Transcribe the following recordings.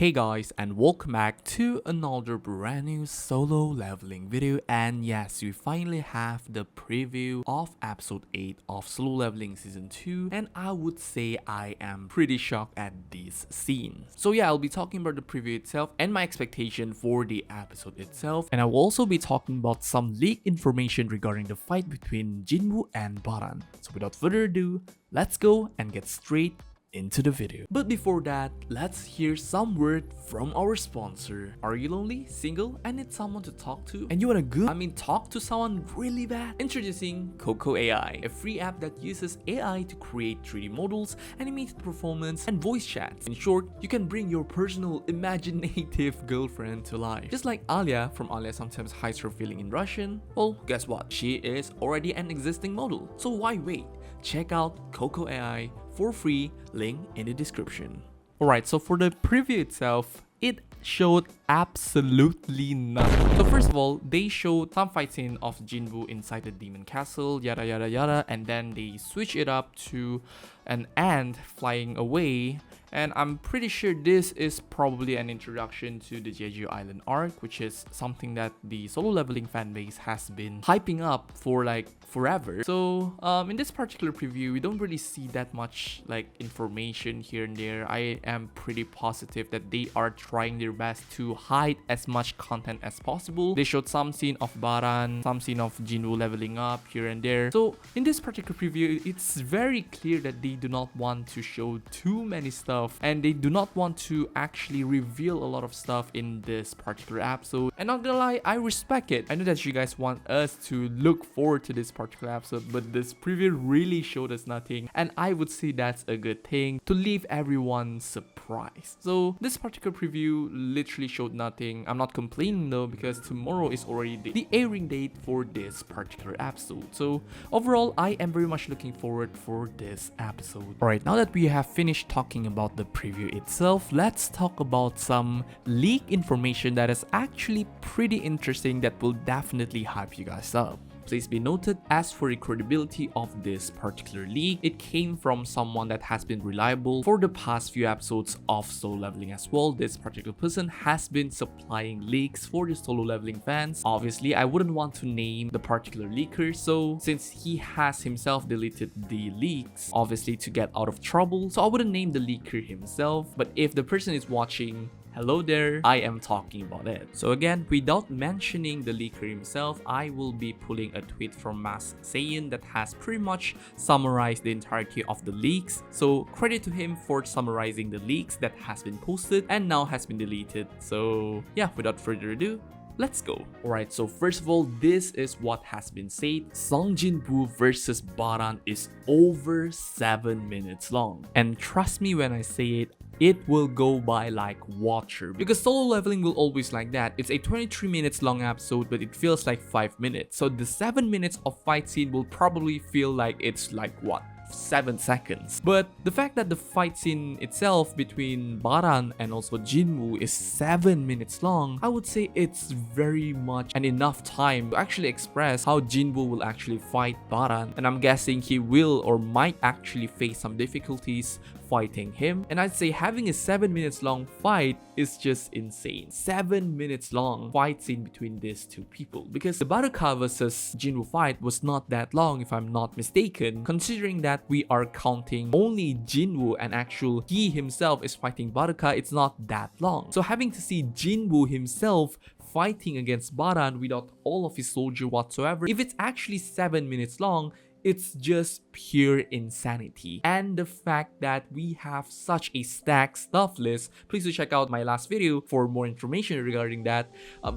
Hey guys, and welcome back to another brand new solo leveling video. And yes, we finally have the preview of episode 8 of solo leveling season 2, and I would say I am pretty shocked at this scene. So yeah, I'll be talking about the preview itself and my expectation for the episode itself, and I will also be talking about some leaked information regarding the fight between Jinwoo and Baran. So without further ado, let's go and get straight into the video. But before that, let's hear some word from our sponsor. Are you lonely, single, and need someone to talk to? And you wanna talk to someone really bad? Introducing Koko AI, a free app that uses AI to create 3D models, animated performance, and voice chats. In short, you can bring your personal imaginative girlfriend to life. Just like Alia from Alia Sometimes Hides Her Feeling in Russian. Well, guess what? She is already an existing model. So why wait? Check out Koko AI for free, link in the description. Alright, so for the preview itself, it showed absolutely nothing. So first of all, they showed some fight scene of Jinwoo inside the demon castle, yada yada yada, and then they switch it up to an ant flying away. And I'm pretty sure this is probably an introduction to the Jeju Island arc, which is something that the solo leveling fanbase has been hyping up for like forever. So in this particular preview, we don't really see that much like information here and there. I am pretty positive that they are trying their best to hide as much content as possible. They showed some scene of Baran, some scene of Jinwoo leveling up here and there. So in this particular preview, it's very clear that they do not want to show too many stuff, and they do not want to actually reveal a lot of stuff in this particular episode. And not gonna lie, I respect it. I know that you guys want us to look forward to this particular episode, but this preview really showed us nothing, and I would say that's a good thing to leave everyone surprised. So this particular preview literally showed nothing. I'm not complaining though, because tomorrow is already the airing date for this particular episode. So overall, I am very much looking forward for this episode. Alright, now that we have finished talking about the preview itself, let's talk about some leak information that is actually pretty interesting that will definitely hype you guys up. Please be noted, as for the credibility of this particular leak, it came from someone that has been reliable for the past few episodes of solo leveling as well. This particular person has been supplying leaks for the solo leveling fans. Obviously, I wouldn't want to name the particular leaker, so since he has himself deleted the leaks, obviously to get out of trouble, so I wouldn't name the leaker himself. But if the person is watching, hello there, I am talking about it. So again, without mentioning the leaker himself, I will be pulling a tweet from Mas Sayin that has pretty much summarized the entirety of the leaks. So credit to him for summarizing the leaks that has been posted and now has been deleted. So yeah, without further ado, let's go. Alright, so first of all, this is what has been said. Song Jinwoo versus Baran is over 7 minutes long. And trust me when I say it will go by like water, because solo leveling will always like that. It's a 23 minutes long episode, but it feels like 5 minutes. So the 7 minutes of fight scene will probably feel like it's like what? 7 seconds. But the fact that the fight scene itself between Baran and also Jinwoo is 7 minutes long, I would say it's very much an enough time to actually express how Jinwoo will actually fight Baran. And I'm guessing he will or might actually face some difficulties fighting him. And I'd say having a 7 minutes long fight is just insane. 7 minutes long fight scene between these two people, because the Baruka versus Jinwoo fight was not that long if I'm not mistaken, considering that we are counting only Jinwoo and actual he himself is fighting Baruka. It's not that long. So having to see Jinwoo himself fighting against Baran without all of his soldier whatsoever, if it's actually 7 minutes long, it's just pure insanity. And the fact that we have such a stacked stuff list, please do check out my last video for more information regarding that.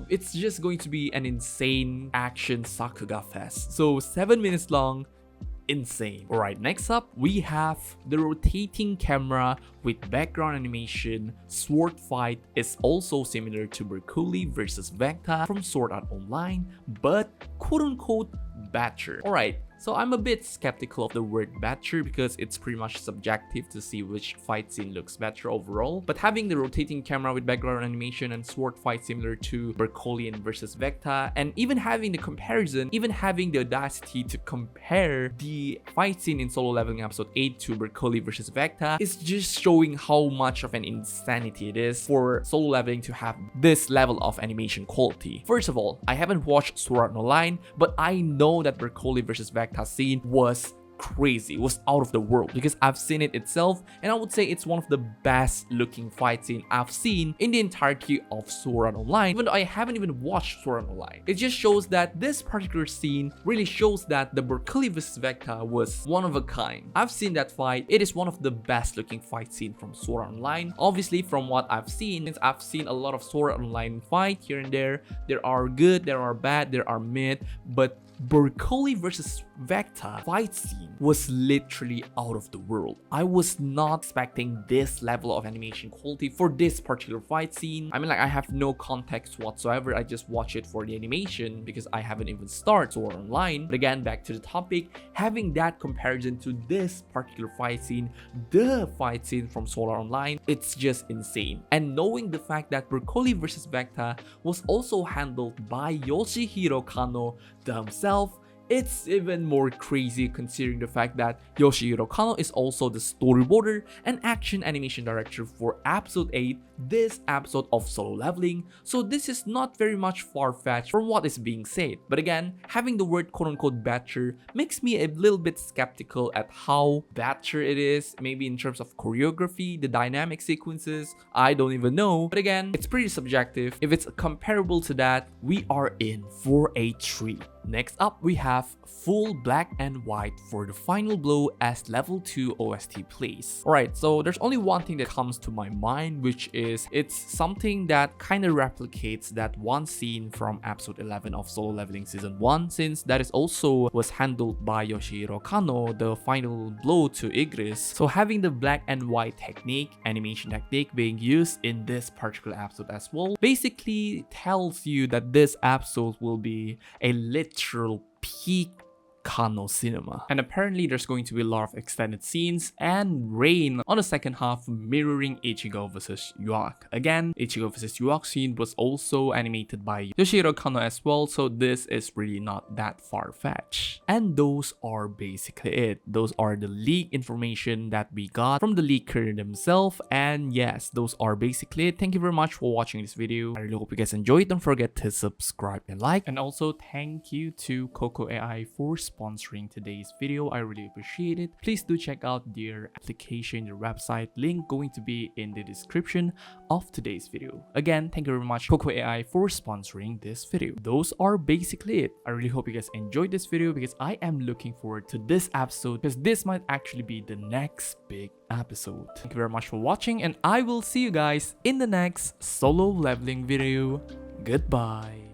It's just going to be an insane action Sakuga fest. So 7 minutes long, insane. Alright, next up we have the rotating camera with background animation. Sword fight is also similar to Berkuli versus Vecta from Sword Art Online, but quote-unquote better. Alright, So I'm a bit skeptical of the word better because it's pretty much subjective to see which fight scene looks better overall. But having the rotating camera with background animation and sword fight similar to Berkolian versus Vecta, and even having the comparison, even having the audacity to compare the fight scene in Solo Leveling episode 8 to Berkoli versus Vecta, is just showing how much of an insanity it is for Solo Leveling to have this level of animation quality. First of all, I haven't watched Sword Art Online, but I know that Berkoli versus Vecta scene was crazy, was out of the world, because I've seen it itself, and I would say it's one of the best looking fight scene I've seen in the entirety of Sword Art Online, even though I haven't even watched Sword Art Online. It just shows that this particular scene really shows that the Berkoli vs Vecta was one of a kind. I've seen that fight. It is one of the best looking fight scene from Sword Art Online. Obviously, from what I've seen, since I've seen a lot of Sword Art Online fight here and there are good, there are bad, there are mid, but Berkoli vs Vecta fight scene was literally out of the world. I was not expecting this level of animation quality for this particular fight scene. I mean, like, I have no context whatsoever. I just watch it for the animation because I haven't even started Sword Art Online. But again, back to the topic, having that comparison to this particular fight scene, the fight scene from Sword Art Online, it's just insane. And knowing the fact that Berkoli vs Vecta was also handled by Yoshihiro Kano himself, it's even more crazy considering the fact that Yoshihiro Kano is also the storyboarder and action animation director for episode 8, this episode of Solo Leveling, so this is not very much far-fetched from what is being said. But again, having the word quote-unquote better makes me a little bit skeptical at how better it is, maybe in terms of choreography, the dynamic sequences, I don't even know. But again, it's pretty subjective. If it's comparable to that, we are in for a treat. Next up, we have full black and white for the final blow as level 2 OST plays. Alright, so there's only one thing that comes to my mind, which is it's something that kind of replicates that one scene from episode 11 of Solo Leveling season 1, since that is also was handled by Yoshihiro Kano, the final blow to Igris. So having the black and white technique, animation technique being used in this particular episode as well, basically tells you that this episode will be a literal peak Kano cinema. And apparently there's going to be a lot of extended scenes and rain on the second half mirroring Ichigo vs Yuak. Again, Ichigo vs Yuak scene was also animated by Yoshihiro Kano as well, so this is really not that far-fetched. And those are basically it. Those are the leak information that we got from the leaker themselves, and yes, those are basically it. Thank you very much for watching this video. I really hope you guys enjoyed. Don't forget to subscribe and like, and also thank you to Koko AI for sponsoring today's video. I really appreciate it. Please do check out their application, their website, link going to be in the description of today's video. Again, thank you very much Koko AI for sponsoring this video. Those are basically it. I really hope you guys enjoyed this video because I am looking forward to this episode, because this might actually be the next big episode. Thank you very much for watching, and I will see you guys in the next Solo Leveling video. Goodbye.